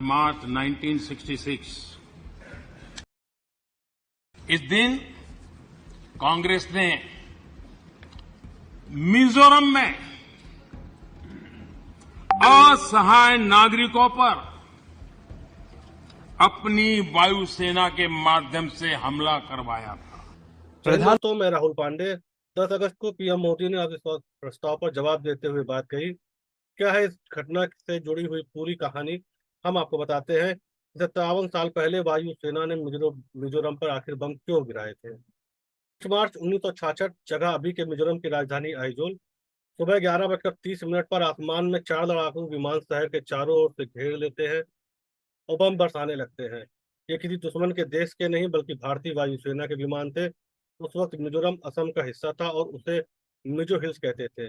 March 1966। इस दिन कांग्रेस ने मिजोरम में असहाय नागरिकों पर अपनी वायुसेना के माध्यम से हमला करवाया था। दोस्तों, मैं राहुल पांडे। 10 अगस्त को पीएम मोदी ने अविश्वास प्रस्ताव पर जवाब देते हुए बात कही। क्या है इस घटना से जुड़ी हुई पूरी कहानी, हम आपको बताते हैं। 57 साल पहले वायुसेना ने मिजोरम पर आखिर बम क्यों गिराए थे। 5 मार्च 1966, जगह अभी के मिजोरम की राजधानी आइजोल। सुबह 11:30 पर आसमान में 4 लड़ाकू विमान शहर के चारों ओर से घेर लेते हैं और बम बरसाने लगते हैं। ये किसी दुश्मन के देश के नहीं बल्कि भारतीय वायुसेना के विमान थे। उस वक्त मिजोरम असम का हिस्सा था और उसे मिजो हिल्स कहते थे।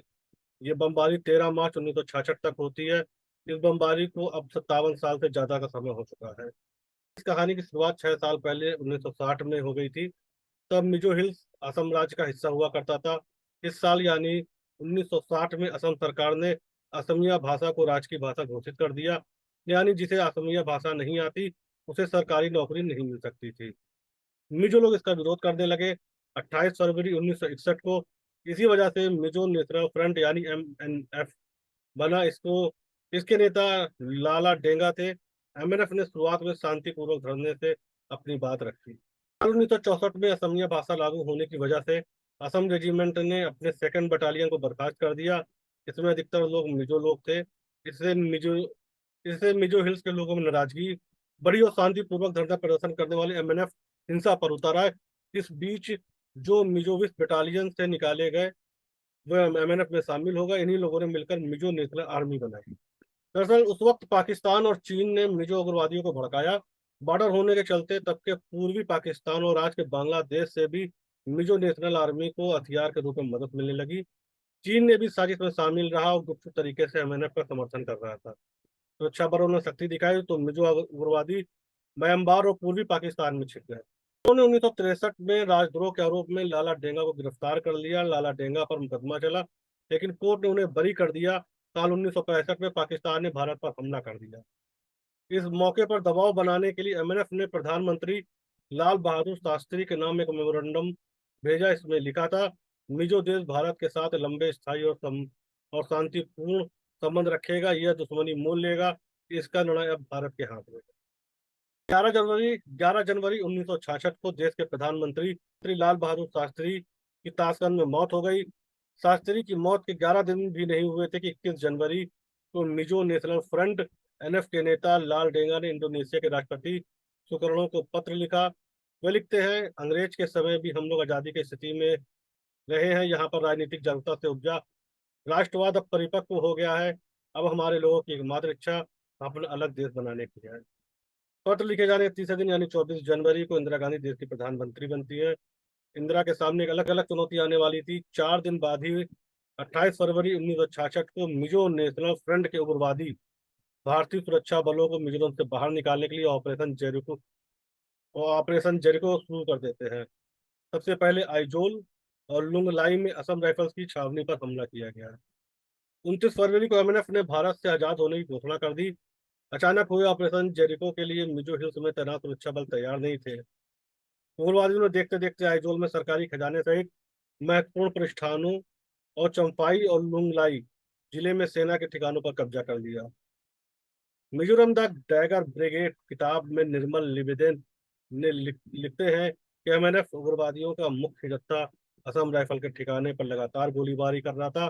ये बमबारी 13 मार्च 1966 तक होती है। इस बमबारी को अब 57 साल से ज्यादा का समय हो चुका है। इस कहानी की शुरुआत 6 साल पहले 1960 में हो गई थी। तब मिजो हिल्स असम राज्य का हिस्सा हुआ करता था। इस साल यानी 1960 में असम सरकार ने असमिया भाषा को राज्य की भाषा घोषित कर दिया। यानी जिसे असमिया भाषा नहीं आती उसे सरकारी नौकरी नहीं मिल सकती थी। मिजो लोग इसका विरोध करने लगे। 28 फरवरी 1961 को इसी वजह से मिजो नेशनल फ्रंट यानी MNF बना। इसके नेता लाला डेंगा थे। MNF ने शुरुआत में शांतिपूर्वक धरने से अपनी बात रखी। 1964 में असमिया भाषा लागू होने की वजह से असम रेजिमेंट ने अपने 2nd बटालियन को बर्खास्त कर दिया। इसमें अधिकतर लोग मिजो लोग थे। इससे मिजो इससे मिजो हिल्स के लोगों में नाराजगी बड़ी और शांतिपूर्वक धरना प्रदर्शन करने वाले MNF हिंसा पर उतर आए। इस बीच जो मिजोविस बटालियन से निकाले गए वह MNF में शामिल हो गए। इन्हीं लोगों ने मिलकर मिजो नेशनल आर्मी बनाई। दरअसल उस वक्त पाकिस्तान और चीन ने मिजो उग्रवादियों को भड़काया। बॉर्डर होने के चलते तब के पूर्वी पाकिस्तान और आज के बांग्लादेश से भी मिजो नेशनल आर्मी को हथियार के रूप में मदद मिलने लगी। चीन ने भी साजिश में शामिल रहा और गुप्त तरीके से MNF का समर्थन कर रहा था। सुरक्षा बलों ने शक्ति दिखाई तो मिजो उग्रवादी म्यांमार और पूर्वी पाकिस्तान में छिप गए। उन्होंने 1963 में राजद्रोह के आरोप में लाला डेंगा को गिरफ्तार कर लिया। लाला डेंगा पर मुकदमा चला लेकिन कोर्ट ने उन्हें बरी कर दिया। साल 1965 में पाकिस्तान ने भारत पर हमला कर दिया। इस मौके पर दबाव बनाने के लिए MNF ने प्रधानमंत्री लाल बहादुर शास्त्री के नाम एक मेमोरेंडम भेजा। इसमें लिखा था, मिजो देश भारत के साथ लंबे स्थायी और शांतिपूर्ण संबंध रखेगा। यह दुश्मनी मोल लेगा। इसका निर्णय अब भारत के हाथ में है। 11 जनवरी 1966 को देश के प्रधानमंत्री श्री लाल बहादुर शास्त्री की ताशकंद में मौत हो गई। शास्त्री की मौत के 11 दिन भी नहीं हुए थे कि 21 जनवरी को मिजो नेशनल फ्रंट NF के नेता लाल डेंगा ने इंडोनेशिया के राष्ट्रपति सुकर्णो को पत्र लिखा। वे लिखते हैं, अंग्रेज के समय भी हम लोग आजादी की स्थिति में रहे हैं। यहाँ पर राजनीतिक जागरूकता से उपजा राष्ट्रवाद अब परिपक्व हो गया है। अब हमारे लोगों की एकमात्र इच्छा अपना अलग देश बनाने की है। पत्र लिखे जाने के तीसरे दिन यानी 24 जनवरी को इंदिरा गांधी देश की प्रधानमंत्री बनती है। इंदिरा के सामने एक अलग अलग चुनौती आने वाली थी। 4 दिन बाद ही 28 फरवरी 1966 को मिजो नेशनल फ्रंट के उग्रवादी भारतीय सुरक्षा बलों को मिजोरम से बाहर निकालने के लिए ऑपरेशन जेरिको शुरू कर देते हैं। सबसे पहले आइजोल और लुंगलाई में असम राइफल्स की छावनी पर हमला किया गया। 29 फरवरी को MNF ने भारत से आजाद होने की घोषणा कर दी। अचानक हुए ऑपरेशन जेरिको के लिए मिजो हिल्स में तैनात सुरक्षा बल तैयार नहीं थे। उग्रवादियों ने देखते देखते आइजोल में सरकारी खजाने सहित महत्वपूर्ण प्रतिष्ठानों और चंफाई और लुंगलाई जिले में सेना के ठिकानों पर कब्जा कर लिया। मिजोरम द डैगर ब्रिगेड किताब में निर्मल निवेदन ने लिखते हैं कि MNF उग्रवादियों का मुख्य जत्था असम राइफल के ठिकाने पर लगातार गोलीबारी कर रहा था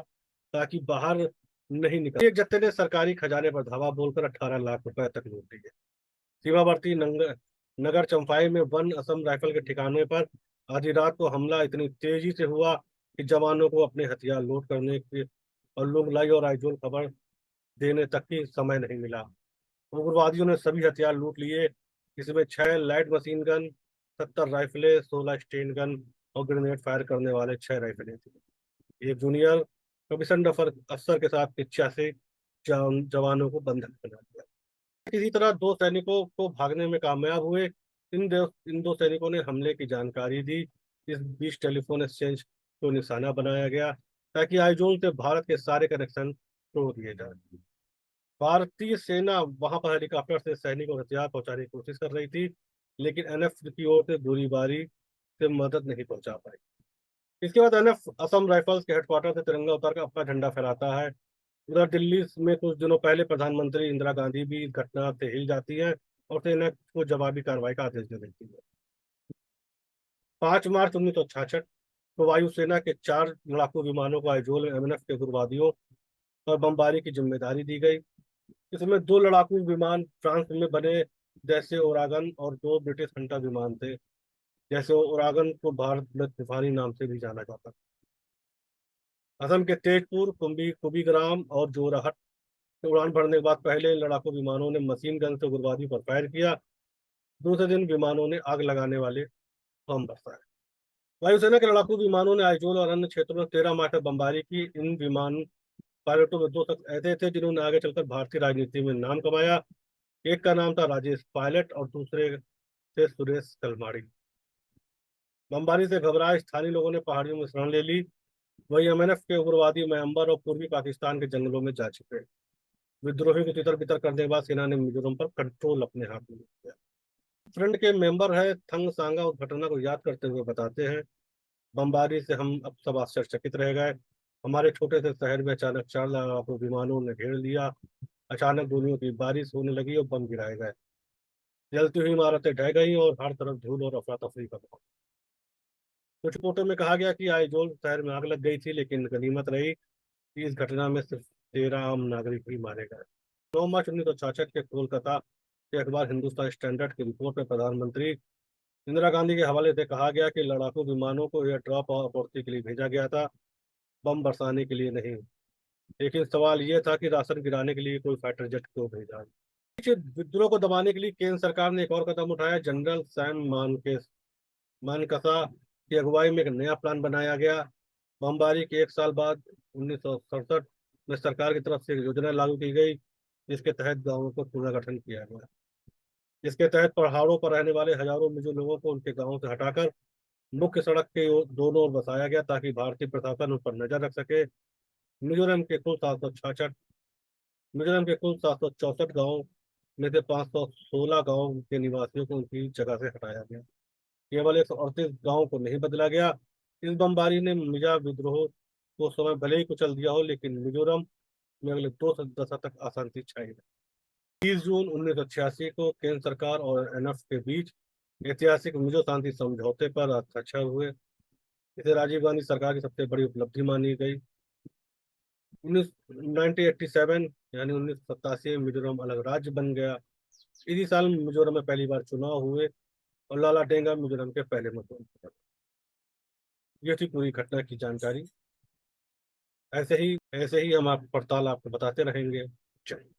ताकि बाहर नहीं निकल। एक जत्थे ने सरकारी खजाने पर धावा बोलकर 18 लाख रुपए तक लूट लिए। सीमावर्ती नगर चंफाई में वन असम राइफल के ठिकाने पर आधी रात को हमला इतनी तेजी से हुआ कि जवानों को अपने हथियार लोड करने के और लुंगलाई और आइजोल खबर देने तक की समय नहीं मिला। उग्रवादियों ने सभी हथियार लूट लिए। इसमें 6 light machine gun, 70 राइफलें, 16 Sten gun और ग्रेनेड फायर करने वाले 6 राइफलें थी। एक जूनियर कमीशन अफसर के साथ 85 जवानों को बंधक बना दिया। किसी तरह 2 सैनिकों को भागने में कामयाब हुए। इन दो सैनिकों ने हमले की जानकारी दी। इस बीच टेलीफोन एक्सचेंज को निशाना बनाया गया ताकि आइजोल से भारत के सारे कनेक्शन तोड़ दिए जाए। भारतीय सेना वहां पर हेलीकॉप्टर से सैनिकों को हथियार पहुंचाने की कोशिश कर रही थी, लेकिन एनएफ की ओर से गोलीबारी से मदद नहीं पहुंचा पाई। इसके बाद एनएफ असम राइफल्स के हेडक्वार्टर से तिरंगा उतारकर अपना झंडा फहराता है। उधर दिल्ली में कुछ दिनों पहले प्रधानमंत्री इंदिरा गांधी भी इस घटना से हिल जाती है और सेना को जवाबी कार्रवाई का आदेश दे देती है। 5 मार्च 1966 को वायुसेना के 4 लड़ाकू विमानों को आइजोल में एमएनएफ के उग्रवादियों पर बमबारी की जिम्मेदारी दी गई। इसमें 2 लड़ाकू विमान फ्रांस में बने जैसे ओरागन और 2 ब्रिटिश हंटर विमान थे। जैसे ओरागन को भारत में तूफानी नाम से भी जाना जाता। असम के तेजपुर, कुंभीग्राम और जोरहट में उड़ान भरने के बाद पहले लड़ाकू विमानों ने मशीन गन से उग्रवादियों पर फायर किया। दूसरे दिन विमानों ने आग लगाने वाले बम बरसाए। वायुसेना के लड़ाकू विमानों ने आइजोल और अन्य क्षेत्रों में 13 मार्च तक बमबारी की। इन विमान पायलटों में 2 शख्स ऐसे थे जिन्होंने आगे चलकर भारतीय राजनीति में नाम कमाया। एक का नाम था राजेश पायलट और दूसरे थे सुरेश कलमाड़ी। बमबारी से घबराए स्थानीय लोगों ने पहाड़ियों में शरण ले ली। वही एमएनएफ के उग्रवादी म्यांमार और पूर्वी पाकिस्तान के जंगलों में जा छिपे। विद्रोही को तितर बितर करने के बाद सेना ने मिजोरम पर कंट्रोल अपने हाथ में लिया। फ्रंट के मेंबर है थंग सांगा उस घटना को याद करते हुए बताते हैं, बमबारी से हम अब सब आश्चर्यचकित रह गए। हमारे छोटे से शहर में अचानक 4 लड़ाकू विमानों ने घेर लिया। अचानक गोलियों की बारिश होने लगी और बम गिराए गए। जलती हुई इमारतें ढह गई और हर तरफ धूल और अफरा तफरी का माहौल। कुछ रिपोर्टों में कहा गया कि आइजोल शहर में आग लग गई थी, लेकिन गनीमत रही कि इस घटना में सिर्फ 13 आम नागरिक ही मारे गए। 9 मार्च 1966 के कोलकाता के अखबार हिंदुस्तान स्टैंडर्ड की रिपोर्ट में प्रधानमंत्री इंदिरा गांधी के हवाले से कहा गया कि लड़ाकू विमानों को एयर ड्रॉप और आपूर्ति के लिए भेजा गया था, बम बरसाने के लिए नहीं। लेकिन सवाल यह था कि राशन गिराने के लिए कोई फाइटर जेट क्यों भेजा। पीछे विद्रोह को दबाने के लिए केंद्र सरकार ने एक और कदम उठाया। जनरल सैम मानकसा की अगुवाई में एक नया प्लान बनाया गया। बमबारी के एक साल बाद 1967 में सरकार की तरफ से एक योजना लागू की गई, जिसके तहत गांवों को पुनर्गठन किया गया। जिसके तहत पहाड़ों पर रहने वाले हजारों मिजो लोगों को उनके गांवों से हटाकर मुख्य सड़क के दोनों ओर बसाया गया, ताकि भारतीय प्रशासन उन पर नजर रख सके। मिजोरम के कुल 766 मिजोरम के कुल 764 गाँव में से 516 गाँव के निवासियों को उनकी जगह से हटाया गया। केवल 138 गाँव को नहीं बदला गया। इस बमबारी ने मिजा विद्रोह को समय भले ही कुचल दिया हो, लेकिन मिजोरम में अगले 2 दशक तक अशांति छाई रही। 30 जून 1986 को केंद्र सरकार और एनएफ के बीच ऐतिहासिक मिजो शांति समझौते पर हस्ताक्षर हुए। इसे राजीव गांधी सरकार की सबसे बड़ी उपलब्धि मानी गई। 1987 यानी 1987 में मिजोरम अलग राज्य बन गया। इसी साल मिजोरम में पहली बार चुनाव हुए और लाला डेंगा मिजोरम के पहले मुख्यमंत्री बने। ये थी पूरी घटना की जानकारी। ऐसे ही हम आप पड़ताल आपको बताते रहेंगे। चलिए।